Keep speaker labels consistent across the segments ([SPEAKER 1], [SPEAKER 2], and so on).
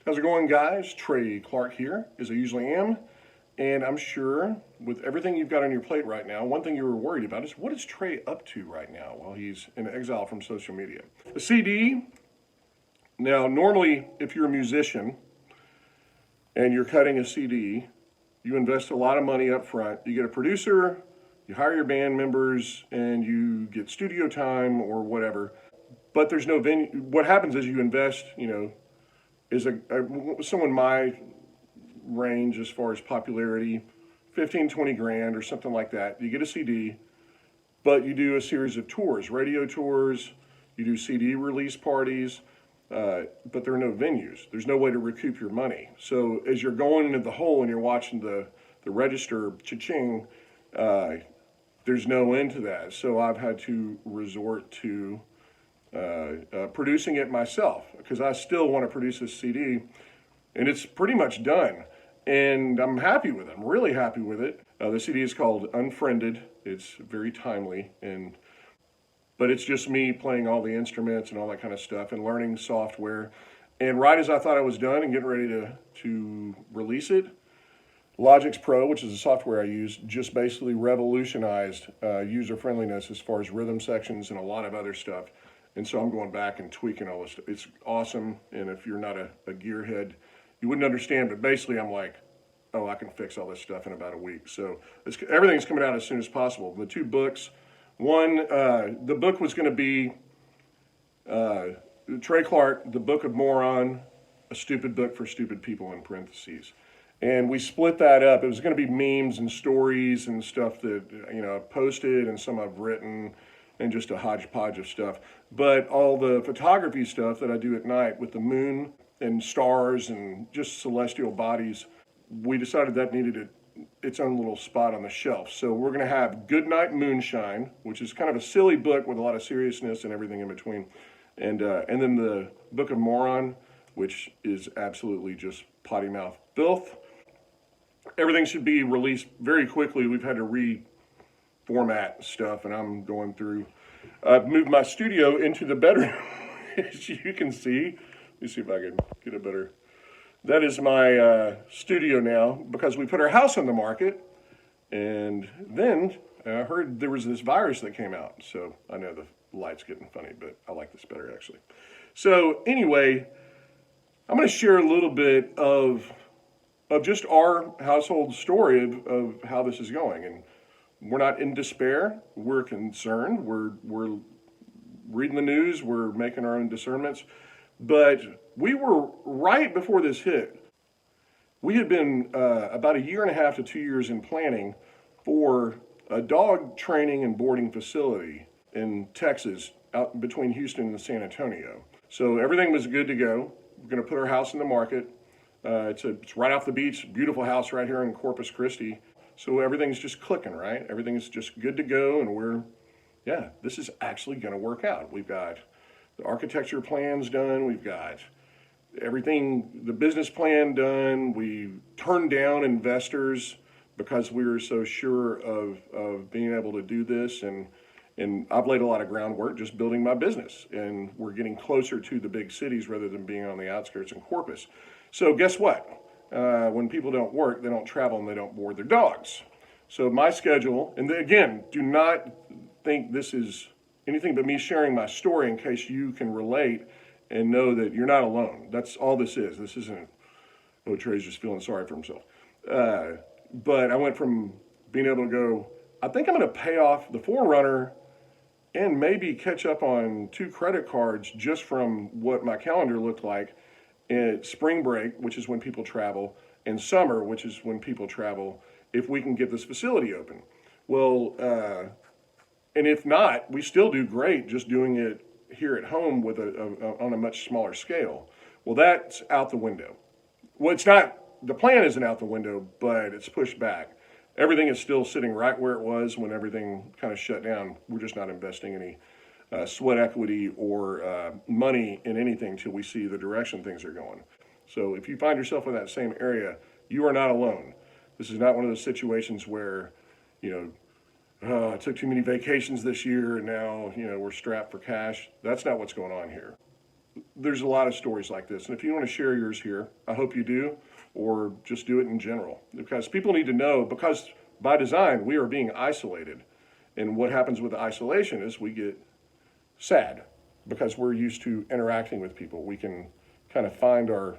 [SPEAKER 1] How's it going, guys? Trey Clark here, as I usually am. And I'm sure with everything you've got on your plate right now, one thing you were worried about is what is Trey up to right now while he's in exile from social media? The CD, now normally if you're a musician and you're cutting a CD, you invest a lot of money up front. You get a producer, you hire your band members, and you get studio time or whatever. But there's no venue. What happens is you invest, is someone my range as far as popularity, 15, 20 grand or something like that. You get a CD, but you do a series of tours, radio tours, you do CD release parties, but there are no venues. There's no way to recoup your money. So as you're going into the hole and you're watching the register cha-ching, there's no end to that. So I've had to resort to producing it myself because I still want to produce this CD, and it's pretty much done. And I'm happy with it. I'm really happy with it. The CD is called Unfriended. It's very timely, but it's just me playing all the instruments and all that kind of stuff and learning software. And right as I thought I was done and getting ready to release it, Logix Pro, which is the software I use, just basically revolutionized user friendliness as far as rhythm sections and a lot of other stuff. And so I'm going back and tweaking all this stuff. It's awesome. And if you're not a gearhead, you wouldn't understand, but basically I'm like, oh, I can fix all this stuff in about a week. So everything's coming out as soon as possible. The two books, one, the book was going to be Trey Clark, The Book of Moron, a stupid book for stupid people in parentheses. And we split that up. It was going to be memes and stories and stuff that, I've posted and some I've written and just a hodgepodge of stuff. But all the photography stuff that I do at night with the moon and stars and just celestial bodies, we decided that needed its own little spot on the shelf. So we're going to have Goodnight Moonshine, which is kind of a silly book with a lot of seriousness and everything in between. And then the Book of Moron, which is absolutely just potty mouth filth. Everything should be released very quickly. We've had to reformat stuff, and I'm going through. I've moved my studio into the bedroom, as you can see. Let me see if I can get a better. That is my studio now because we put our house on the market, and then I heard there was this virus that came out. So I know the light's getting funny, but I like this better actually. So anyway, I'm going to share a little bit of just our household story of how this is going. And we're not in despair. We're concerned. We're reading the news. We're making our own discernments. But we were, right before this hit, we had been about a year and a half to 2 years in planning for a dog training and boarding facility in Texas, out between Houston and San Antonio. So everything was good to go. We're going to put our house in the market. It's right off the beach, beautiful house right here in Corpus Christi. So everything's just clicking, right? Everything's just good to go, and this is actually going to work out. We've got the architecture plans done. We've got everything, the business plan done. We turned down investors because we were so sure of being able to do this. And I've laid a lot of groundwork just building my business. And we're getting closer to the big cities rather than being on the outskirts in Corpus. So guess what? When people don't work, they don't travel and they don't board their dogs. So my schedule, and again, do not think this is anything but me sharing my story in case you can relate and know that you're not alone. That's all this is. This isn't, oh, Trey's just feeling sorry for himself. But I went from being able to go, I think I'm going to pay off the Forerunner and maybe catch up on 2 credit cards just from what my calendar looked like at spring break, which is when people travel, and summer, which is when people travel, if we can get this facility open. Well, and if not, we still do great just doing it here at home with on a much smaller scale. Well, that's out the window. Well, it's not, the plan isn't out the window, but it's pushed back. Everything is still sitting right where it was when everything kind of shut down. We're just not investing any sweat equity or money in anything till we see the direction things are going. So if you find yourself in that same area, you are not alone. This is not one of those situations where, I took too many vacations this year and now, we're strapped for cash. That's not what's going on here. there's a lot of stories like this. And if you want to share yours here, I hope you do, or just do it in general. Because people need to know, because by design, we are being isolated. And what happens with isolation is we get sad because we're used to interacting with people. We can kind of find our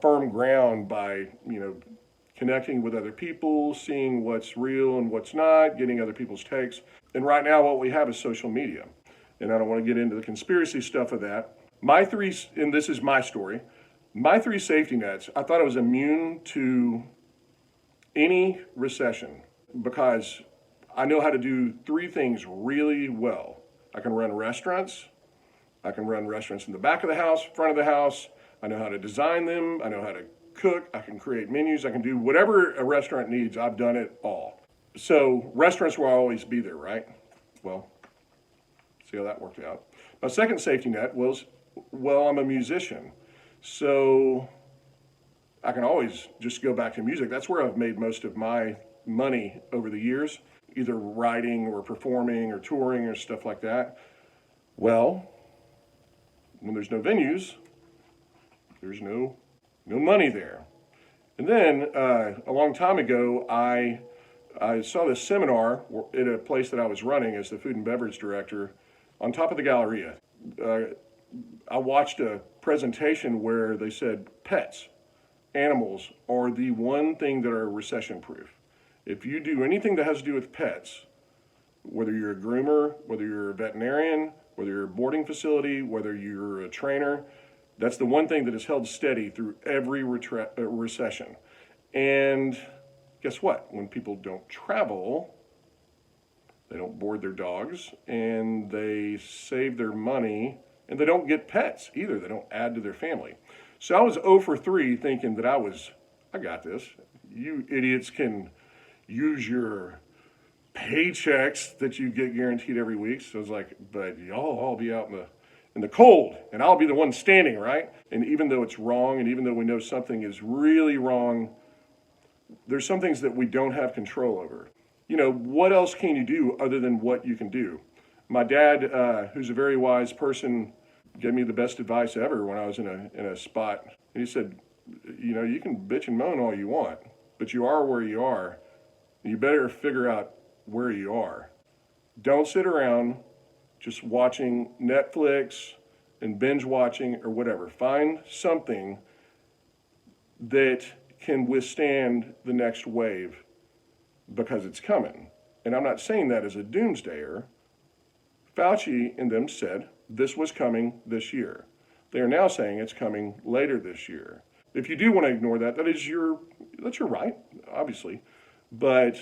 [SPEAKER 1] firm ground by, connecting with other people, seeing what's real and what's not, getting other people's takes. And right now what we have is social media. And I don't want to get into the conspiracy stuff of that. And this is my story, my 3 safety nets, I thought I was immune to any recession because I know how to do 3 things really well. I can run restaurants. I can run restaurants in the back of the house, front of the house. I know how to design them. I know how to cook. I can create menus. I can do whatever a restaurant needs. I've done it all. So restaurants will always be there, right? Well, see how that worked out. My second safety net was, well, I'm a musician. So I can always just go back to music. That's where I've made most of my money over the years, either writing or performing or touring or stuff like that. Well, when there's no venues, there's no money there. And then a long time ago, I saw this seminar at a place that I was running as the food and beverage director on top of the Galleria. I watched a presentation where they said pets, animals, are the one thing that are recession proof. If you do anything that has to do with pets, whether you're a groomer, whether you're a veterinarian, whether you're a boarding facility, whether you're a trainer, that's the one thing that has held steady through every recession. And guess what? When people don't travel, they don't board their dogs, and they save their money, and they don't get pets either. They don't add to their family. So I was 0 for 3 thinking that I got this. You idiots can use your paychecks that you get guaranteed every week. So I was like, but y'all all be out in the cold, and I'll be the one standing, right? And even though it's wrong, and even though we know something is really wrong, there's some things that we don't have control over. What else can you do other than what you can do? My dad, who's a very wise person, gave me the best advice ever when I was in a spot. And he said, you can bitch and moan all you want, but you are where you are. You better figure out where you are. Don't sit around just watching Netflix and binge watching or whatever. Find something that can withstand the next wave because it's coming. And I'm not saying that as a doomsdayer. Fauci and them said this was coming this year. They are now saying it's coming later this year. If you do want to ignore that, that's your right, obviously. But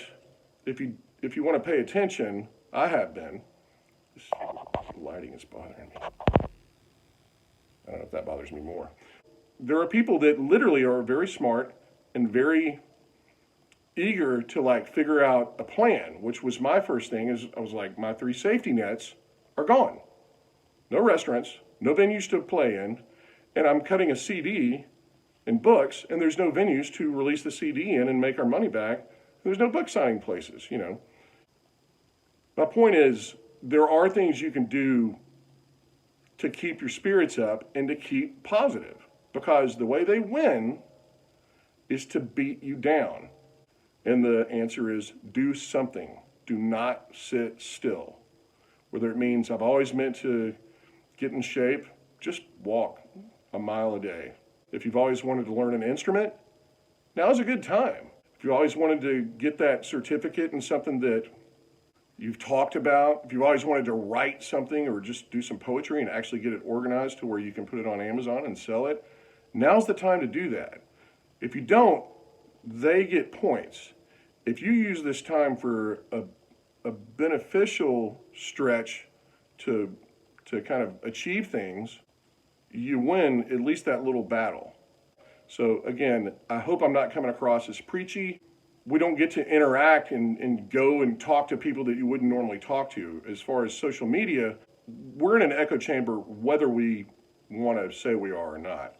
[SPEAKER 1] if you want to pay attention, I have been. This lighting is bothering me. I don't know if that bothers me more. There are people that literally are very smart and very eager to figure out a plan, which was my first thing. Is I was like, my 3 safety nets are gone. No restaurants, no venues to play in, and I'm cutting a CD and books, and there's no venues to release the CD in and make our money back. There's no book signing places, My point is, there are things you can do to keep your spirits up and to keep positive, because the way they win is to beat you down. And the answer is do something. Do not sit still. Whether it means I've always meant to get in shape, just walk a mile a day. If you've always wanted to learn an instrument, now's a good time. If you always wanted to get that certificate in something that you've talked about, if you always wanted to write something or just do some poetry and actually get it organized to where you can put it on Amazon and sell it, now's the time to do that. If you don't, they get points. If you use this time for a beneficial stretch to kind of achieve things, you win at least that little battle. So again, I hope I'm not coming across as preachy. We don't get to interact and go and talk to people that you wouldn't normally talk to. As far as social media, we're in an echo chamber whether we want to say we are or not.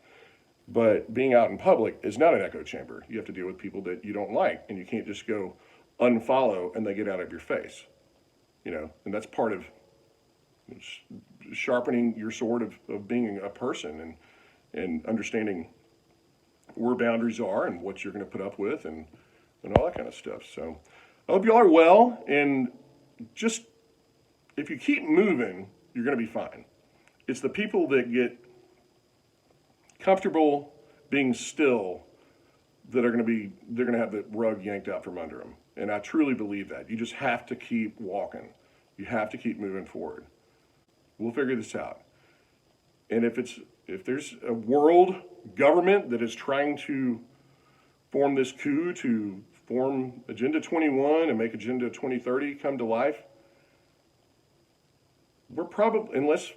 [SPEAKER 1] But being out in public is not an echo chamber. You have to deal with people that you don't like, and you can't just go unfollow and they get out of your face. And that's part of It's sharpening your sword of being a person and understanding where boundaries are and what you're going to put up with and all that kind of stuff. So I hope you all are well, and just if you keep moving, you're going to be fine. It's the people that get comfortable being still that they're going to have the rug yanked out from under them. And I truly believe that. You just have to keep walking. You have to keep moving forward. We'll figure this out. And if there's a world government that is trying to form this coup to form Agenda 21 and make Agenda 2030 come to life, we're probably, unless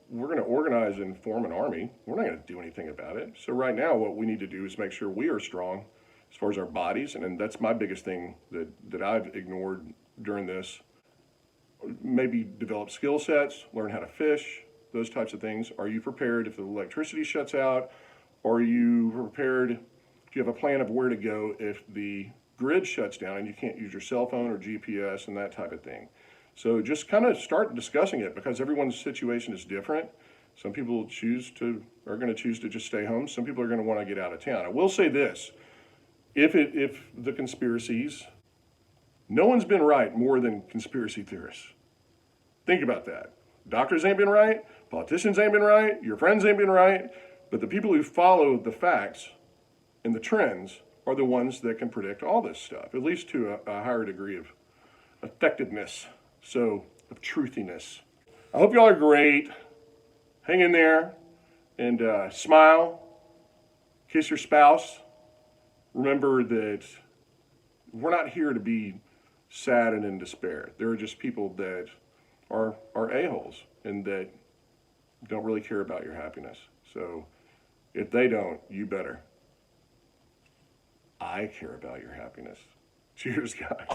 [SPEAKER 1] we're going to organize and form an army, we're not going to do anything about it. So right now what we need to do is make sure we are strong as far as our bodies, and that's my biggest thing that I've ignored during this. Maybe develop skill sets, learn how to fish, those types of things. Are you prepared if the electricity shuts out? Are you prepared? Do you have a plan of where to go if the grid shuts down and you can't use your cell phone or GPS and that type of thing? So just kind of start discussing it, because everyone's situation is different. Some people are going to choose to just stay home. Some people are going to want to get out of town. I will say this, if the conspiracies, no one's been right more than conspiracy theorists. Think about that. Doctors ain't been right, politicians ain't been right, your friends ain't been right, but the people who follow the facts and the trends are the ones that can predict all this stuff, at least to a higher degree of effectiveness, so of truthiness. I hope y'all are great. Hang in there and smile, kiss your spouse. Remember that we're not here to be sad and in despair. There are just people that are a-holes and that don't really care about your happiness. So if they don't, you better. I care about your happiness. Cheers, guys.